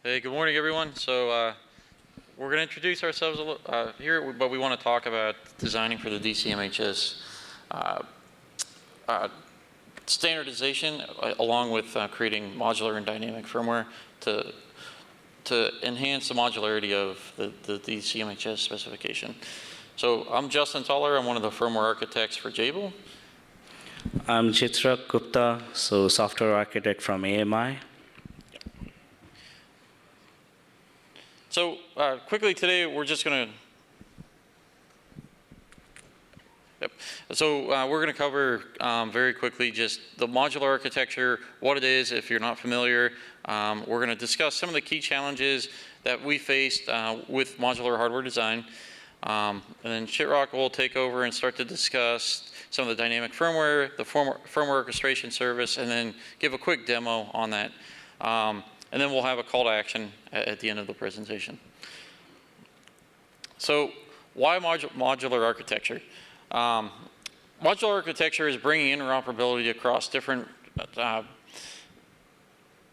Hey, good morning, everyone. So we're going to introduce ourselves a little, here, but we want to talk about designing for the DC-MHS standardization, along with creating modular and dynamic firmware to enhance the modularity of the DC-MHS specification. So I'm Justin Thaler. I'm one of the firmware architects for Jabil. I'm Chitrak Gupta, so software architect from AMI. So quickly today, we're just going to we're going to cover very quickly just the modular architecture, what it is if you're not familiar. We're going to discuss some of the key challenges that we faced with modular hardware design. And then Chitrak will take over and start to discuss some of the dynamic firmware, the firmware orchestration service, and then give a quick demo on that. And then we'll have a call to action at the end of the presentation. So why modular architecture? Modular architecture is bringing interoperability across different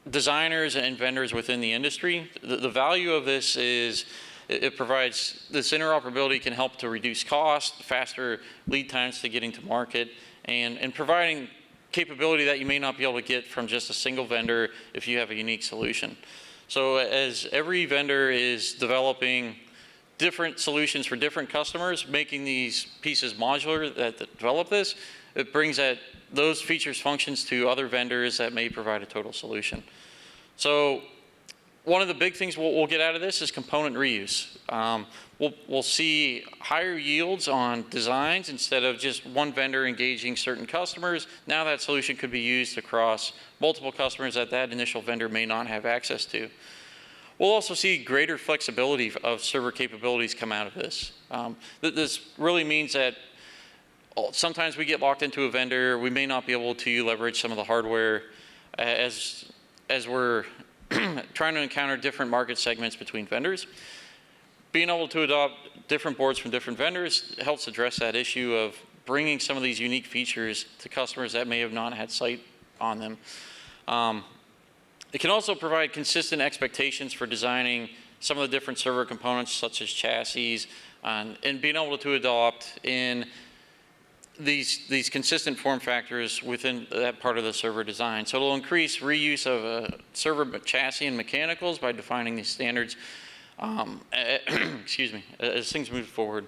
designers and vendors within the industry. The value of this is it provides this interoperability can help to reduce cost, faster lead times to getting to market, and providing capability that you may not be able to get from just a single vendor if you have a unique solution. So as every vendor is developing different solutions for different customers, making these pieces modular that develop this, it brings those features, functions to other vendors that may provide a total solution. So one of the big things we'll get out of this is component reuse. We'll see higher yields on designs instead of just one vendor engaging certain customers. Now that solution could be used across multiple customers that initial vendor may not have access to. We'll also see greater flexibility of server capabilities come out of this. This really means that sometimes we get locked into a vendor, we may not be able to leverage some of the hardware as we're trying to encounter different market segments between vendors. Being able to adopt different boards from different vendors helps address that issue of bringing some of these unique features to customers that may have not had sight on them. It can also provide consistent expectations for designing some of the different server components such as chassis and being able to adopt in these consistent form factors within that part of the server design. So it'll increase reuse of server chassis and mechanicals by defining these standards excuse me, as things move forward.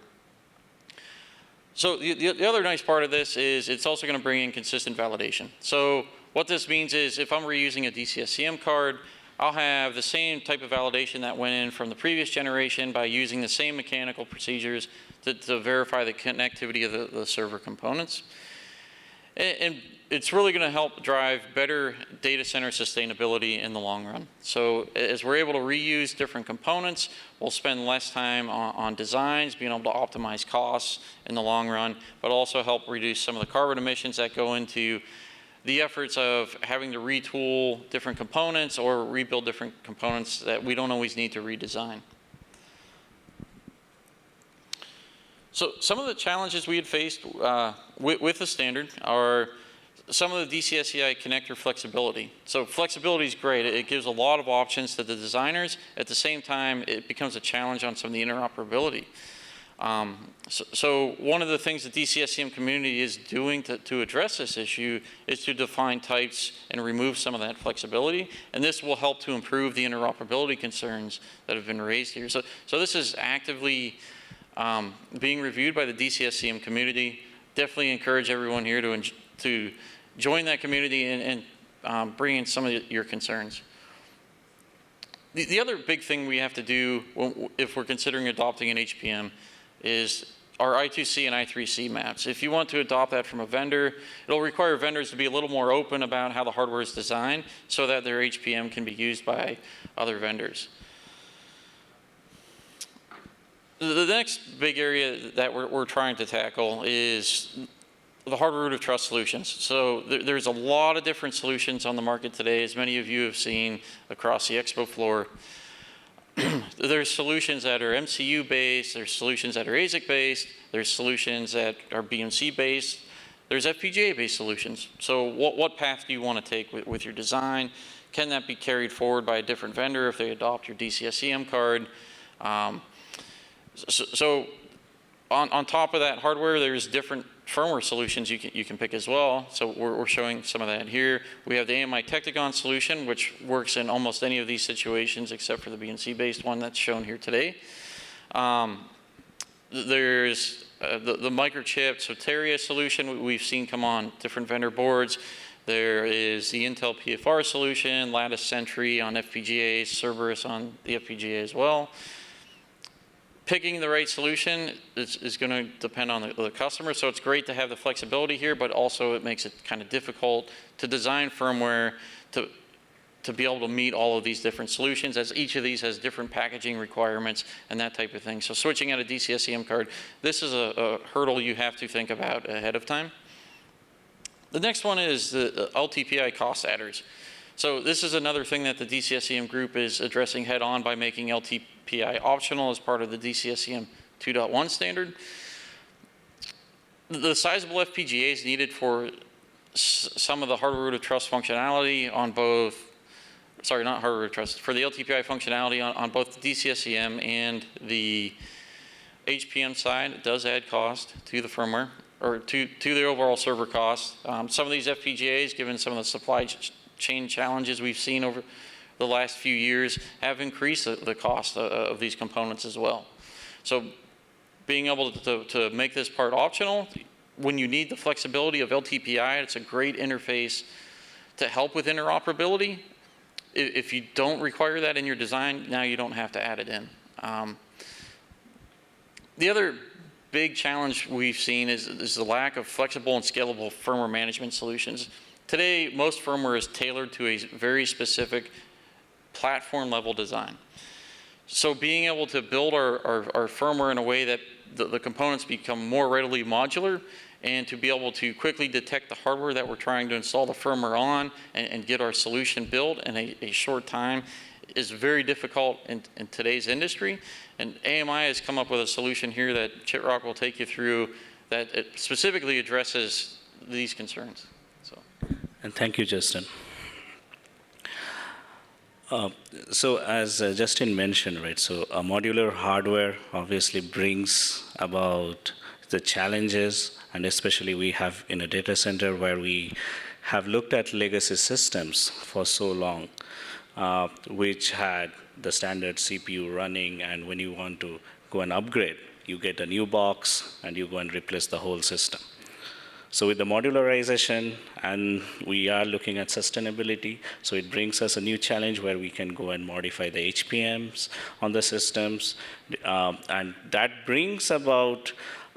So the other nice part of this is it's also going to bring in consistent validation. So what this means is if I'm reusing a DCSCM card, I'll have the same type of validation that went in from the previous generation by using the same mechanical procedures to verify the connectivity of the server components. And it's really going to help drive better data center sustainability in the long run. So as we're able to reuse different components, we'll spend less time on designs, being able to optimize costs in the long run, but also help reduce some of the carbon emissions that go into the efforts of having to retool different components or rebuild different components that we don't always need to redesign. So some of the challenges we had faced with the standard are some of the DCSCI connector flexibility. So flexibility is great. It gives a lot of options to the designers. At the same time, it becomes a challenge on some of the interoperability. So one of the things the DCSCM community is doing to address this issue is to define types and remove some of that flexibility. And this will help to improve the interoperability concerns that have been raised here. So this is actively being reviewed by the DCSCM community. Definitely encourage everyone here to join that community and bring in some of your concerns. The other big thing we have to do if we're considering adopting an HPM is our I2C and I3C maps. If you want to adopt that from a vendor, it'll require vendors to be a little more open about how the hardware is designed so that their HPM can be used by other vendors. The next big area that we're trying to tackle is the hardware root of trust solutions. So there's a lot of different solutions on the market today, as many of you have seen across the expo floor. There's solutions that are MCU based, there's solutions that are ASIC based, there's solutions that are BMC based, there's FPGA based solutions. So what path do you want to take with your design? can that be carried forward by a different vendor if they adopt your DCSCM card? So on top of that hardware, there's different firmware solutions you can pick as well. So we're showing some of that here. We have the AMI Tectagon solution, which works in almost any of these situations except for the BNC-based one that's shown here today. There's the microchip Soteria solution we've seen come on different vendor boards. There is the Intel PFR solution, Lattice Sentry on FPGAs, Cerberus on the FPGA as well. Picking the right solution is going to depend on the customer, so it's great to have the flexibility here, but also it makes it kind of difficult to design firmware to be able to meet all of these different solutions, as each of these has different packaging requirements and that type of thing. So switching out a DCSCM card, this is a hurdle you have to think about ahead of time. The next one is the LTPI cost adders. So this is another thing that the DCSCM group is addressing head on by making LTPI optional as part of the DCSCM 2.1 standard. The sizable FPGAs needed for some of the hardware root of trust functionality on both, sorry, not hardware root of trust, for the LTPI functionality on both the DCSCM and the HPM side, it does add cost to the firmware, or to the overall server cost. Some of these FPGAs, given some of the supply chain challenges we've seen over the last few years, have increased the cost of these components as well. So being able to make this part optional, when you need the flexibility of LTPI, it's a great interface to help with interoperability. If you don't require that in your design, now you don't have to add it in. The other big challenge we've seen is the lack of flexible and scalable firmware management solutions. Today, most firmware is tailored to a very specific platform level design. So being able to build our firmware in a way that the components become more readily modular, and to be able to quickly detect the hardware that we're trying to install the firmware on and get our solution built in a short time is very difficult in today's industry. And AMI has come up with a solution here that Chitrak will take you through that it specifically addresses these concerns. And thank you, Justin. So as Justin mentioned, right, so a modular hardware obviously brings about the challenges, and especially we have in a data center where we have looked at legacy systems for so long, which had the standard CPU running, and when you want to go and upgrade, you get a new box and you go and replace the whole system. So with the modularization, and we are looking at sustainability, so it brings us a new challenge where we can go and modify the HPMs on the systems, and that brings about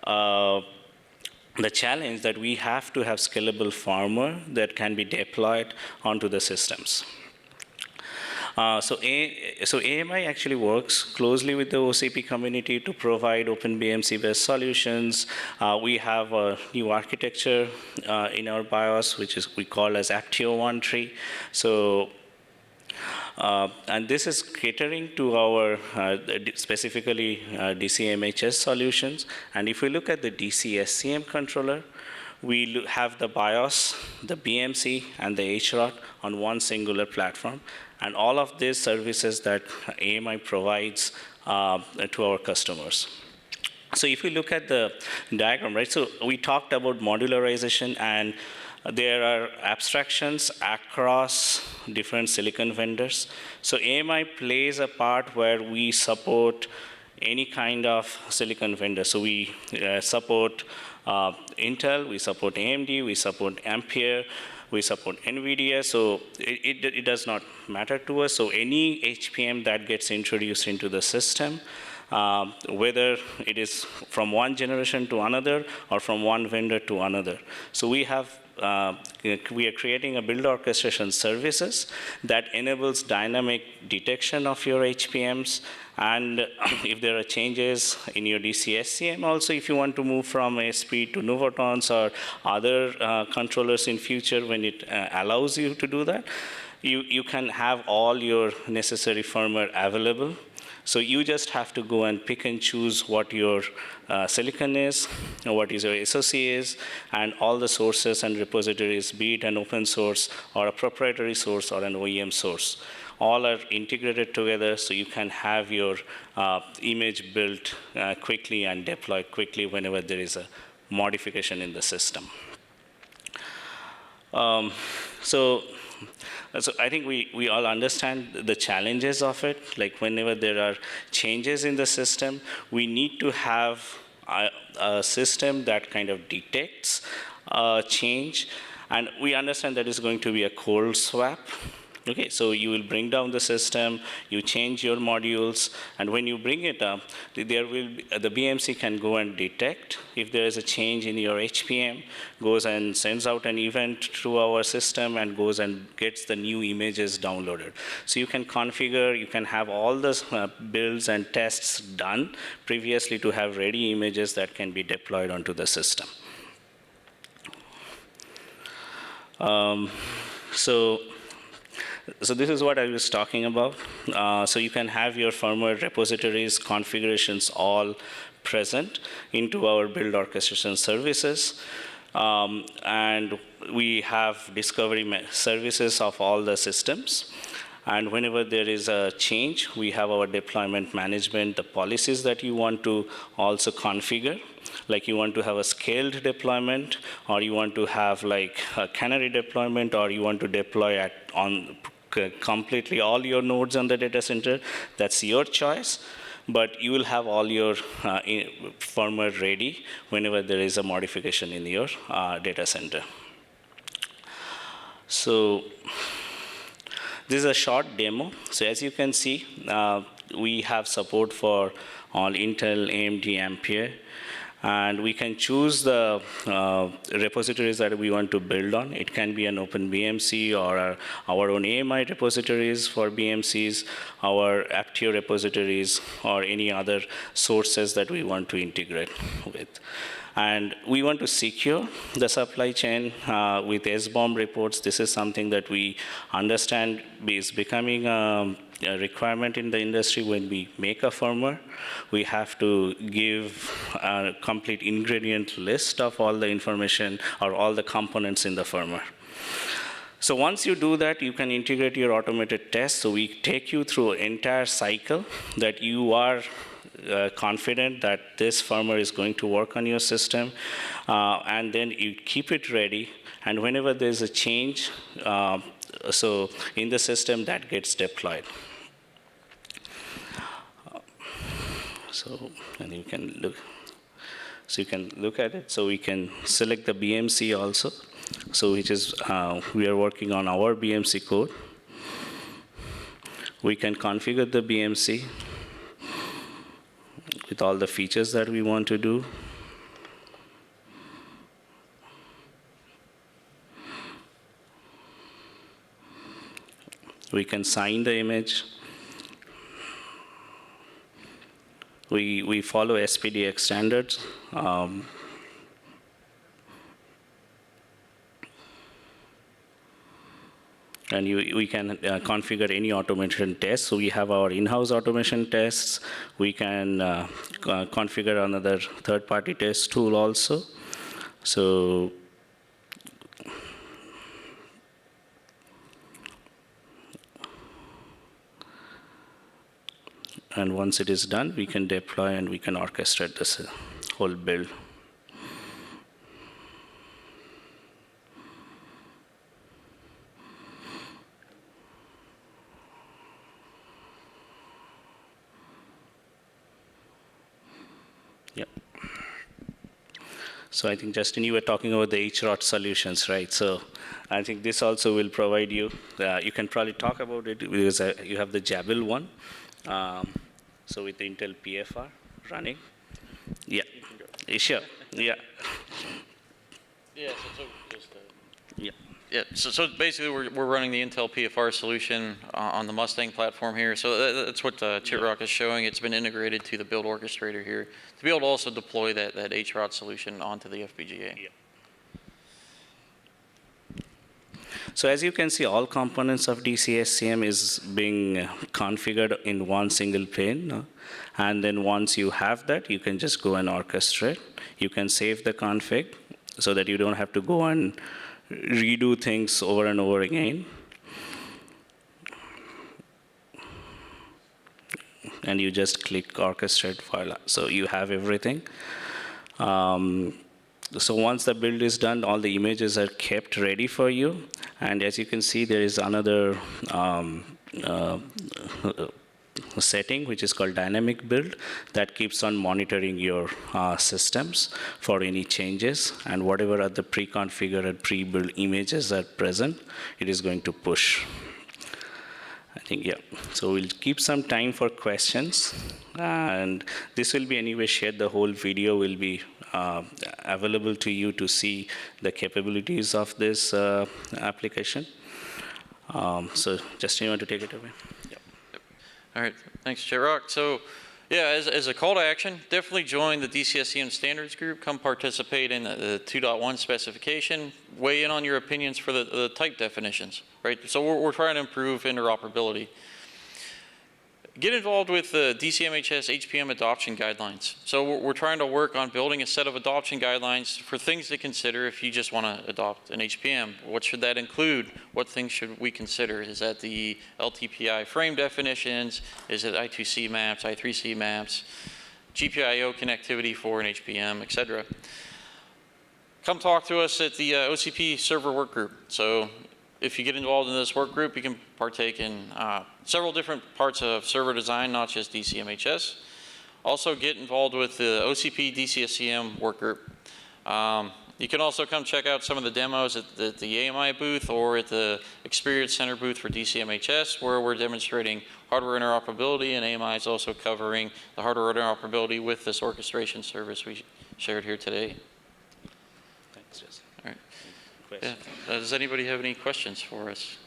the challenge that we have to have scalable firmware that can be deployed onto the systems. So AMI actually works closely with the OCP community to provide OpenBMC-based solutions. We have a new architecture in our BIOS, which is we call as Actio 1.3. So, and this is catering to our specifically DC-MHS solutions. And if we look at the DC-SCM controller, we have the BIOS, the BMC, and the HROT on one singular platform. And all of these services that AMI provides to our customers. So if we look at the diagram, right, so we talked about modularization, and there are abstractions across different silicon vendors. So AMI plays a part where we support any kind of silicon vendor. So we support Intel, we support AMD, we support Ampere, we support NVIDIA, so it does not matter to us. So any HPM that gets introduced into the system, whether it is from one generation to another or from one vendor to another. So we are creating a build orchestration services that enables dynamic detection of your HPMs, and if there are changes in your DC-SCM, also if you want to move from ASP to Nuvotons or other controllers in future, when it allows you to do that, you can have all your necessary firmware available So you just have to go and pick and choose what your silicon is, what is your SoC is, and all the sources and repositories, be it an open source or a proprietary source or an OEM source. All are integrated together so you can have your image built quickly and deployed quickly whenever there is a modification in the system. So I think we all understand the challenges of it. Like whenever there are changes in the system, we need to have a system that kind of detects change. And we understand that is going to be a cold swap. Okay, so you will bring down the system, you change your modules, and when you bring it up, there will be, the BMC can go and detect if there is a change in your HPM, goes and sends out an event to our system and goes and gets the new images downloaded. So you can configure, you can have all the builds and tests done previously to have ready images that can be deployed onto the system. So this is what I was talking about. So you can have your firmware repositories, configurations all present into our build orchestration services. And we have discovery services of all the systems. And whenever there is a change, we have our deployment management, the policies that you want to also configure. Like you want to have a scaled deployment, or you want to have like a canary deployment, or you want to deploy on completely all your nodes on the data center. That's your choice, but you will have all your firmware ready whenever there is a modification in your data center. So this is a short demo. So as you can see, we have support for all Intel, AMD, Ampere. And we can choose the repositories that we want to build on. It can be an OpenBMC or our own AMI repositories for BMCs, our Aptio repositories, or any other sources that we want to integrate with. And we want to secure the supply chain with SBOM reports. This is something that we understand is becoming a requirement in the industry. When we make a firmware, we have to give a complete ingredient list of all the information or all the components in the firmware. So once you do that, you can integrate your automated tests. So we take you through an entire cycle that you are confident that this firmware is going to work on your system, and then you keep it ready, and whenever there's a change so in the system, that gets deployed. So and you can look, so you can look at it. So we can select the BMC also, so which is we are working on our BMC code. We can configure the BMC with all the features that we want to do. We can sign the image. We follow SPDX standards. And we can configure any automation test. So we have our in-house automation tests. We can configure another third-party test tool also. So and once it is done, we can deploy and we can orchestrate this whole build. Yep. So I think, Justin, you were talking about the HROT solutions, right? So I think this also will provide you, you can probably talk about it because you have the Jabil one. So with the Intel PFR running. Yeah, sure, yeah. Yeah, so just yeah. Yeah, so basically we're running the Intel PFR solution on the Mustang platform here. So that's what Chitrak is showing. It's been integrated to the build orchestrator here to be able to also deploy that HROT solution onto the FPGA. Yeah. So as you can see, all components of DC-SCM is being configured in one single pane. And then once you have that, you can just go and orchestrate. You can save the config so that you don't have to go and redo things over and over again. And you just click orchestrate file. So you have everything. So once the build is done, all the images are kept ready for you. And as you can see, there is another setting, which is called Dynamic Build, that keeps on monitoring your systems for any changes. And whatever are the pre-configured, pre-built images are present, it is going to push. I think, yeah. So we'll keep some time for questions. And this will be anyway shared. The whole video will be available to you to see the capabilities of this application. So Justin, you want to take it away? Yep. All right, thanks, Chitrak. So yeah, as a call to action, definitely join the DC-SCM standards group, come participate in the 2.1 specification, weigh in on your opinions for the type definitions, right? So we're trying to improve interoperability. Get involved with the DC-MHS HPM adoption guidelines. So we're trying to work on building a set of adoption guidelines for things to consider if you just want to adopt an HPM. What should that include? What things should we consider? Is that the LTPI frame definitions? Is it I2C maps, I3C maps, GPIO connectivity for an HPM, et cetera? Come talk to us at the OCP server work group. So if you get involved in this work group, you can partake in several different parts of server design, not just DC-MHS. Also get involved with the OCP DC-SCM work group. You can also come check out some of the demos at the AMI booth or at the Experience Center booth for DC-MHS, where we're demonstrating hardware interoperability, and AMI is also covering the hardware interoperability with this orchestration service we shared here today. Thanks, Justin. All right. Yeah. Does anybody have any questions for us?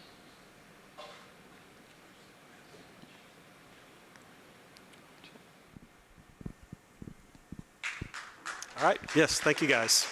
All right. Yes, thank you guys.